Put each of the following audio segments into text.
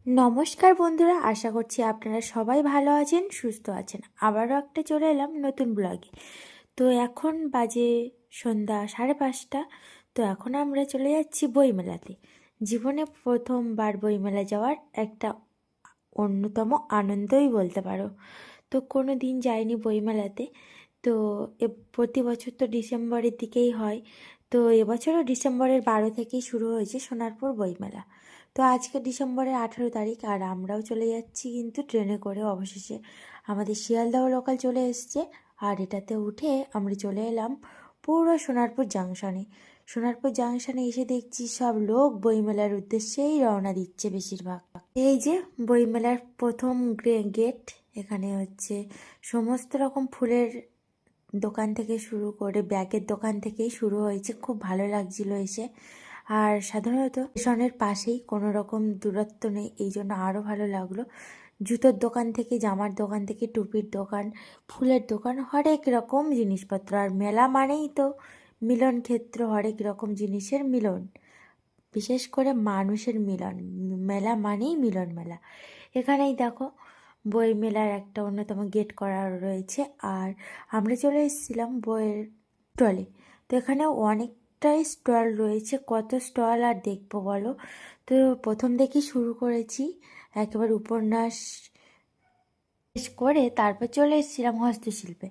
নমস্কার বন্ধুরা, আশা করছি আপনারা সবাই ভালো আছেন, সুস্থ আছেন। আবারও একটা চলে এলাম নতুন ব্লগে। তো এখন বাজে সন্ধ্যা 5:30। তো এখন আমরা চলে যাচ্ছি বইমেলাতে। জীবনে প্রথমবার বইমেলা যাওয়ার একটা অন্যতম আনন্দই বলতে পারো। তো কোনো দিন যাইনি বইমেলাতে। তো প্রতি বছর তো ডিসেম্বরের দিকেই হয়। তো এবছরও ডিসেম্বরের 12 থেকেই শুরু হয়েছে সোনারপুর বইমেলা। তো আজকে ডিসেম্বরের 18 তারিখ, আর আমরাও চলে যাচ্ছি কিন্তু ট্রেনে করে। অবশেষে আমাদের শিয়ালদহ লোকাল চলে এসছে, আর এটাতে উঠে আমরা চলে এলাম পুরো সোনারপুর জাংশনে। সোনারপুর জাংশনে এসে দেখছি সব লোক বইমেলার উদ্দেশ্যেই রওনা দিচ্ছে বেশিরভাগ। এই যে বইমেলার প্রথম গেট, এখানে হচ্ছে সমস্ত রকম ফুলের দোকান থেকে শুরু করে ব্যাগের দোকান থেকেই শুরু হয়েছে। খুব ভালো লাগছিল এসে। আর সাধারণত স্টেশনের পাশেই, কোনো রকম দূরত্ব নেই, এই জন্য আরও ভালো লাগলো। জুতোর দোকান থেকে, জামার দোকান থেকে, টুপির দোকান, ফুলের দোকান, হরেক রকম জিনিসপত্র। আর মেলা মানেই তো মিলন ক্ষেত্র, হরেক রকম জিনিসের মিলন, বিশেষ করে মানুষের মিলন। মেলা মানেই মিলন মেলা। এখানেই দেখো বই মেলার একটা অন্যতম গেট করা রয়েছে। আর আমরা চলে এসেছিলাম বইয়ের স্টলে। তো এখানে অনেকটাই স্টল রয়েছে, কত স্টল আর দেখবো বলো। তো প্রথম দেখি শুরু করেছি একেবারে উপন্যাস শেষ করে, তারপর চলে এসেছিলাম হস্তশিল্পে।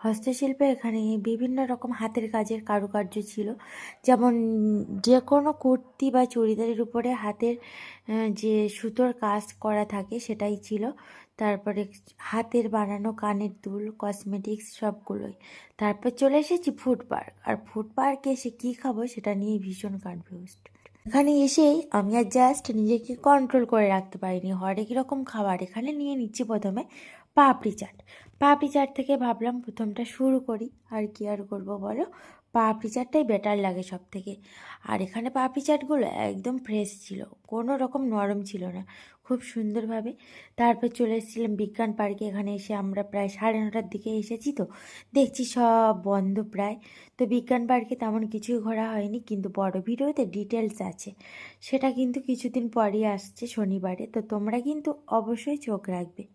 হস্তশিল্পে এখানে বিভিন্ন রকম হাতের কাজের কারুকার্য ছিল। যেমন যে কোনো কুর্তি বা চুড়িদারের উপরে হাতের যে সুতোর কাজ করা থাকে সেটাই ছিল। তারপরে হাতের বানানো কানের দুল, কসমেটিক্স সবগুলোই। তারপর চলে এসেছি ফুড পার্ক। আর ফুড পার্কে এসে কী খাবো সেটা নিয়ে ভীষণ কনফিউজড। এখানে এসেই আমি আর জাস্ট নিজেকে কন্ট্রোল করে রাখতে পারিনি, হরেক রকম খাবার এখানে নিয়ে নিচ্ছি। প্রথমে পাপড়ি চাট। পাপড়ি চাট থেকে ভাবলাম প্রথমটা শুরু করি, আর কি আর করবো বলো, পাপড়ি চাটটাই বেটার লাগে সব থেকে। আর এখানে পাপড়ি চাটগুলো একদম ফ্রেশ ছিল, কোনো রকম নরম ছিল না, খুব সুন্দরভাবে। তারপর চলে এসেছিলাম বিজ্ঞান পার্কে। এখানে এসে আমরা প্রায় 9:30টার দিকে এসেছি, তো দেখছি সব বন্ধ প্রায়। তো বিজ্ঞান পার্কে তেমন কিছুই ঘোরা হয়নি, কিন্তু বড় ভিডিওতে ডিটেলস আছে, সেটা কিন্তু কিছুদিন পরই আসছে শনিবারে। তো তোমরা কিন্তু অবশ্যই চোখ রাখবে।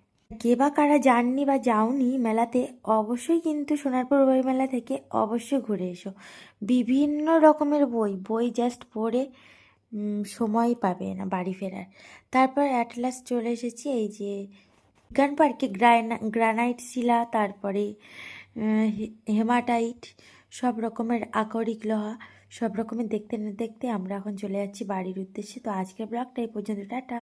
কে বা কারা যাননি বা যাওনি মেলাতে, অবশ্যই কিন্তু সোনারপুর বই মেলা থেকে অবশ্যই ঘুরে এসো। বিভিন্ন রকমের বই বই জাস্ট পড়ে সময় পাবে না বাড়ি ফেরার। তারপর অ্যাট লাস্ট চলে এসেছি এই যে বিজ্ঞান পার্কে। গ্রানাইট শিলা, তারপরে হেমাটাইট, সব রকমের আকরিক লোহা, সব রকমের দেখতে না দেখতে আমরা এখন চলে যাচ্ছি বাড়ির উদ্দেশ্যে। তো আজকের ব্লগটা এই পর্যন্ত, টাটা।